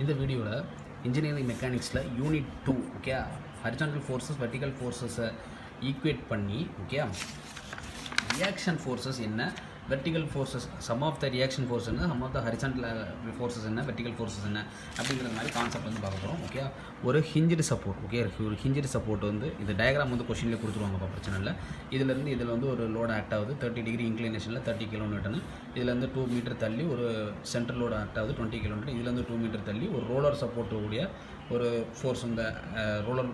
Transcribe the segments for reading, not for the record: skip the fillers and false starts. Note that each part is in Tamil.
இந்த வீடியோவில் இன்ஜினியரிங் மெக்கானிக்ஸில் unit 2 okay horizontal forces vertical ஃபோர்ஸஸை ஈக்குவேட் பண்ணி ஓகே ரியாக்ஷன் ஃபோர்ஸஸ் என்ன vertical forces sum of the reaction force என்ன sum of the horizontal forces என்ன வெர்டிக்கல் ஃபோர்ஸஸ் என்ன அப்படிங்கிற மாதிரி கான்செப்ட் வந்து பார்க்க போகிறோம் ஓகே ஒரு ஹிஞ்சடு சப்போர்ட் ஓகே ஒரு ஹிஞ்சடு சப்போர்ட் வந்து இந்த டயக்ராம் வந்து கொஸ்டின்லேயே கொடுத்துருவாங்கப்பா பிரச்சனை இல்லை இதில் வந்து ஒரு லோடு ஆக்ட் ஆகுது 30 டிகிரி இன்க்ளினேஷனில் 30 கிலோமீட்டர்னு இதுலேருந்து 2 மீட்டர் தள்ளி ஒரு சென்ட்ரல் லோடு ஆக்ட் ஆகுது 20 கிலோமீட்டர் இதுலேருந்து 2 மீட்டர் தள்ளி ஒரு ரோலர் சப்போர்ட் கூடிய ஒரு ஃபோர்ஸ் இந்த ரோலர்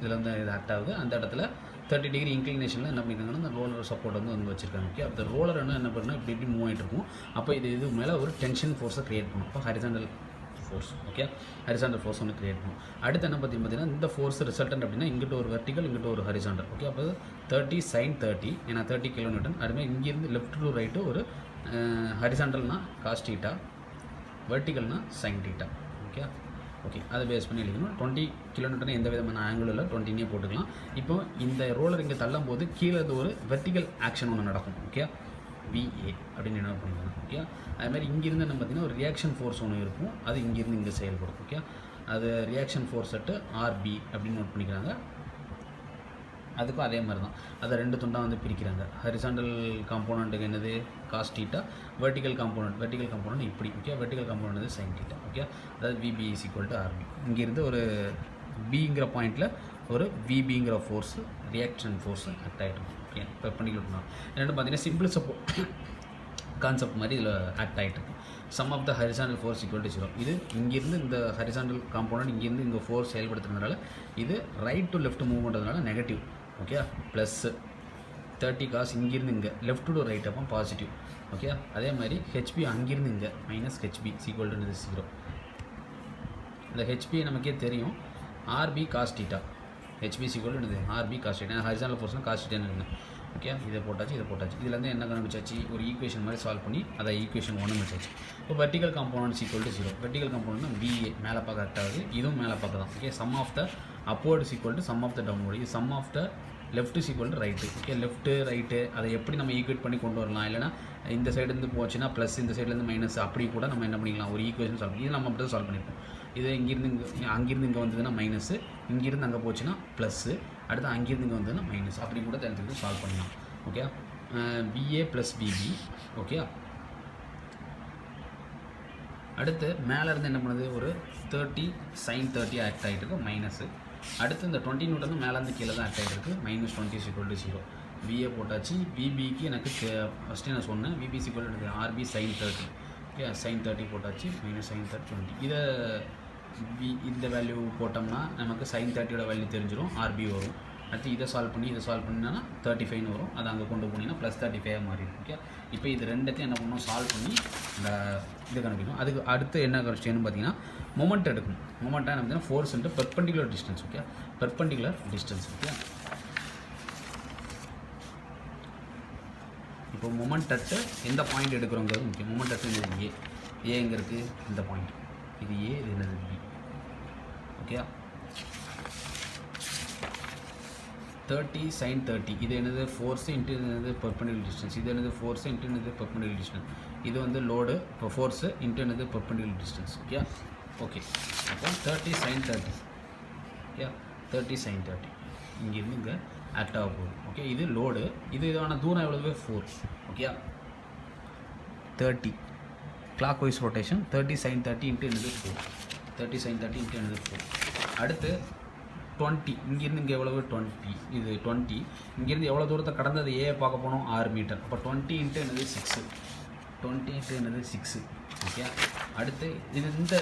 இதுலேருந்து இது ஆக்ட் ஆகுது அந்த இடத்துல 30 டிகிரி இன்க்ளினேஷனில் என்ன பண்ணியிருக்காங்கன்னா அந்த ரோலர் சப்போர்ட் வந்து வச்சுருக்காங்க ஓகே அந்த ரோலர் என்ன பண்ணால் இப்படி மூவ் ஆகிட்டு இருக்கும் அப்போ இது மேலே ஒரு டென்ஷன் ஃபோர்ஸை க்ரியேட் பண்ணும் அப்போ horizontal force okay horizontal force ஒன்று க்ரியேட் பண்ணும் அடுத்து என்ன பார்த்தீங்கன்னா இந்த ஃபோர்ஸ் ரிசல்டன்ட் அப்படின்னா இங்கிட்ட ஒரு வெர்டிக்கல் இங்கிட்ட ஒரு ஹரிசாண்டல் ஓகே அப்போ 30 sin 30 ஏன்னா 30 கிலோமீட்டர் அதுமாதிரி இங்கேருந்து லெஃப்ட் டு ரைட்டு ஒரு ஹரிசாண்டல்னால் காஸ் தீட்டா வெர்டிக்கல்னால் சைன் தீட்டா ஓகே அதை பேஸ் பண்ணி எழுதணும் 20 கிலோமீட்டர் எந்த விதமான ஆங்கிள் இல்லை 20 போட்டுக்கலாம் இப்போ இந்த ரோலர் இங்கே தள்ளும் போது கீழே ஒரு வெர்டிக்கல் ஆக்ஷன் ஒன்று நடக்கும் ஓகே VA அப்படின்னு என்ன பண்ணிக்கலாம் ஓகே அதுமாதிரி இங்கேருந்து நம்ம பார்த்திங்கன்னா ஒரு ரியாக்ஷன் ஃபோர்ஸ் ஒன்று இருக்கும் அது இங்கேருந்து இங்கே செயல்படும் ஓகே அது ரியாக்ஷன் ஃபோர்ஸ் அட்டு RB அப்படின்னு நோட் பண்ணிக்கிறாங்க அதுக்கும் அதே மாதிரி தான் அதை ரெண்டு துண்டாக வந்து பிரிக்கிறாங்க ஹரிசாண்டல் காம்போனண்ட்டுக்கு என்னது காஸ் தீட்டா வெர்டிக்கல் காம்போனண்ட் இப்படி ஓகே வெர்டிக்கல் காம்போனண்ட் வந்து சைன் தீட்டா ஓகே அதாவது VB = RB இங்கேருந்து ஒரு பிங்கிற பாயிண்டில் ஒரு VBங்கிற ஃபோர்ஸு ரியாக்ஷன் ஃபோர்ஸு ஆக்ட் ஆகிட்டு இருக்கும் ஓகே இப்போ பண்ணிக்கிட்டு என்னென்னு பார்த்தீங்கன்னா சிம்பிள் சப்போர்ட் கான்செப்ட் மாதிரி இதில் ஆக்ட் ஆகிட்டு இருக்கும் sum of the horizontal force = 0 இது இங்கேருந்து இந்த ஹரிசாண்டல் காம்போனண்ட் இங்கேருந்து இங்கே ஃபோர்ஸ் செயல்படுத்துறதுனால இது ரைட் டு லெஃப்ட் மூவ் பண்ணுறதுனால நெகட்டிவ் ஓகே ப்ளஸ் 30 காஸ் இங்கேருந்து இங்கே லெஃப்ட் டு ரைட் அப்போ பாசிட்டிவ் ஓகே அதே மாதிரி HP அங்கேருந்து இங்கே -HB = 0 இந்த HP நமக்கே தெரியும் RB cos theta HB = RB cos theta horizontal ஃபோர்ஸ்னால் காஸ் தீட்டான்னு இருக்குங்க ஓகே இதை போட்டாச்சு இதுலேருந்து என்ன கண்டுபிடிச்சாச்சு ஒரு ஈக்குவேஷன் மாதிரி சால்வ் பண்ணி அதை ஈக்குவேஷன் 1 வச்சாச்சு இப்போ வெர்டிக்கல் காம்போனன்ட் = 0 வெர்டிக்கல் காம்போனன்ட்னா VA மேலே பார்க்க கரெக்ட் ஆகுது இதுவும் மேலே பார்க்க தான் okay sum of the upward = sum of the downward இது sum of the left = right okay left right அதை எப்படி நம்ம ஈக்குவேட் பண்ணி கொண்டு வரலாம் இல்லைனா இந்த சைடுலேருந்து போச்சுன்னா ப்ளஸ் இந்த சைட்லேருந்து மைனஸ் அப்படி கூட நம்ம என்ன பண்ணிக்கலாம் ஒரு ஈக்குவேஷன் சால்வ் பண்ணி இது நம்ம அப்படி தான் சால்வ் பண்ணியிருப்போம் இது அங்கேருந்து இங்கே வந்ததுன்னா மைனஸு இங்கேருந்து அங்கே போச்சுன்னா ப்ளஸ்ஸு அடுத்து அங்கேருந்து இங்கே வந்ததுன்னா மைனஸ் அப்படி கூட தெரிஞ்சுக்கிட்டு சால்வ் பண்ணலாம் ஓகே VA + VB ஓகே அடுத்து மேலேருந்து என்ன பண்ணுது ஒரு 30 sin 30 ஆக்ட் ஆகிட்டு இருக்கு மைனஸு அடுத்து இந்த 20 நியூட்டன் மேலேருந்து கீழே தான் ஆக்ட் ஆகிட்டு இருக்கு -20 = 0 VA போட்டாச்சு VBக்கு எனக்கு ஃபஸ்ட்டு நான் சொன்னேன் VB = RB sin 30 okay sin 30 போட்டாச்சு -sin 30 20 இதை இந்த வேல்யூ போட்டோம்னா நமக்கு sin 30யோட வேல்யூ தெரிஞ்சிடும் RB வரும் அடுத்து இதை சால்வ் பண்ணினா 35 வரும் அதை அங்கே கொண்டு போனீங்கன்னா +35 மாறிடும் ஓகே இப்போ இது ரெண்டுத்தையும் என்ன பண்ணணும் சால்வ் பண்ணி இந்த இது கண்டுபிடிக்கணும் அதுக்கு அடுத்து என்ன கஷ்டம்னு பார்த்தீங்கன்னா மொமெண்ட் எடுக்கணும் மொமெண்ட்டாக என்ன பார்த்தீங்கன்னா force × perpendicular distance okay perpendicular distance okay இப்போ மொமெண்ட் அட்டு எந்த பாயிண்ட் எடுக்கிறோங்கிறது முக்கியம் மொமெண்ட் அட்டு இது ஏ எங்கே இருக்குது இந்த பாயிண்ட் இது ஏ இது என்னது B ஓகே 30 sin 30 இது என்னது ஃபோர்ஸ் இன்ட்டு என்னது பெர்பெண்டிகுலர் டிஸ்டன்ஸ் இது என்னது ஃபோர்ஸ் இன்ட்டு என்னது பெர்பெண்டிகுலர் டிஸ்டன்ஸ் இது வந்து லோடு இப்போ ஃபோர்ஸு இன்ட்டு என்னது பெர்பெண்டிகுலர் டிஸ்டன்ஸ் ஓகே அப்போ 30 sin 30 ஓகே 30 sin 30 இங்கேருந்து இங்கே ஆக்ட் ஆக போகுது ஓகே இது லோடு இதுக்கான தூரம் எவ்வளவு 4 okay 30 clockwise rotation 30 sin 30 into என்னது 4 30 sin 30 இன்ட்டு என்னது 4 அடுத்து 20 இங்கேருந்து இங்கே எவ்வளவு 20 இது 20 இங்கேருந்து எவ்வளோ தூரத்தை கடந்தது ஏ பார்க்க போனோம் 6 மீட்டர் அப்போ 20 இன்ட்டு என்னது 6 20 இன்ட்டு என்னது 6 ஓகே அடுத்து இது இந்த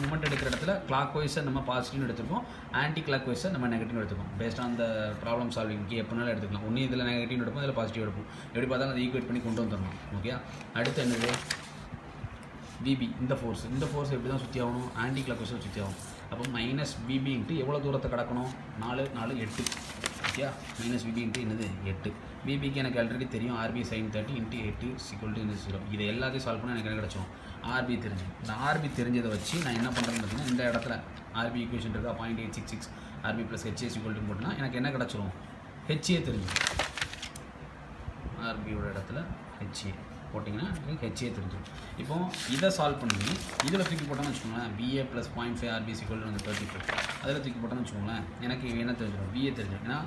மூமெண்ட் எடுக்கிற இடத்துல கிளாக் வைஸை நம்ம பாசிட்டிவ்னு எடுத்துப்போம் ஆன்டி கிளாக் வைஸை நம்ம நெகட்டிவ் எடுத்துப்போம் பேஸ்ட் ஆன் த ப்ராப்ளம் சால்விங்க்கு எப்போனாலும் எடுத்துக்கலாம் ஒன்று இதில் நெகட்டிவ் எடுப்போம் இதில் பாசிட்டிவ் எடுப்போம் எப்படி பார்த்தாலும் அதை ஈக்குவேட் பண்ணி கொண்டு வந்துடணும் ஓகே அடுத்து என்னது VB இந்த ஃபோர்ஸ் எப்படி தான் சுற்றி ஆகணும் ஆன்டி கிளாக் வைஸை சுற்றி ஆகும் அப்போ -VB இன்ட்டு எவ்வளோ தூரத்தை கடக்கணும் 4 4 8 ஓகே -VB இன்ட்டு என்னது 8 VBக்கு எனக்கு ஆல்ரெடி தெரியும் RB sin 30 இன்ட்டு 8 = 0 இதை எல்லாத்தையும் சால்வ் பண்ணால் எனக்கு என்ன கிடச்சோம் RB தெரிஞ்சிடும் இந்த RB தெரிஞ்சதை வச்சு நான் என்ன பண்ணுறேன்னு பார்த்தீங்கன்னா இந்த இடத்துல RB ஈக்குவேஷன் இருக்கா 0.866 RB + HA = போட்டுனா எனக்கு என்ன கிடச்சிரும் HA தெரிஞ்சிடும் RBயோட இடத்துல HA போட்டிங்கன்னா ஹெச்ஏ தெரிஞ்சிடும். இப்போ இதை சால்வ் பண்ணி இதில் தூக்கி போட்டோம்னு வச்சுக்கோங்களேன், BA + 0.5 RB = 34. அதில் தூக்கி போட்டோம்னு வச்சுக்கோங்களேன், எனக்கு என்ன தெரிஞ்சிடும், BA தெரிஞ்சிடும். ஏன்னா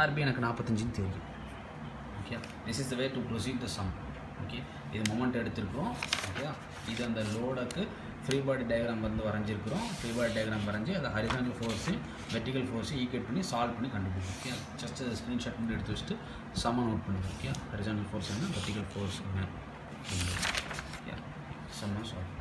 RB எனக்கு 45 தெரியும். Okay, this is the way to proceed the some. Okay, இது மொமெண்ட் எடுத்துருக்கோம். ஓகே, இது அந்த லோடுக்கு ஃப்ரீ பாடி டயக்ராம் வந்து வரைஞ்சிருக்கிறோம். ஃப்ரீ பாடி டயக்ராம் வரைஞ்சி அதை horizontal force vertical force equate பண்ணி சால்வ் பண்ணி கண்டுபிடிக்கும். ஓகே, ஜஸ்ட் ஸ்க்ரீன்ஷாட் பண்ணி எடுத்து வச்சுட்டு சம்ம நோட் பண்ணிடுவோம். ஓகே, ஹரிசாண்டல் ஃபோர்ஸ் என்ன, வெர்டிகல் ஃபோர்ஸ் என்ன, ஓகே, சம்ம சால்வ்.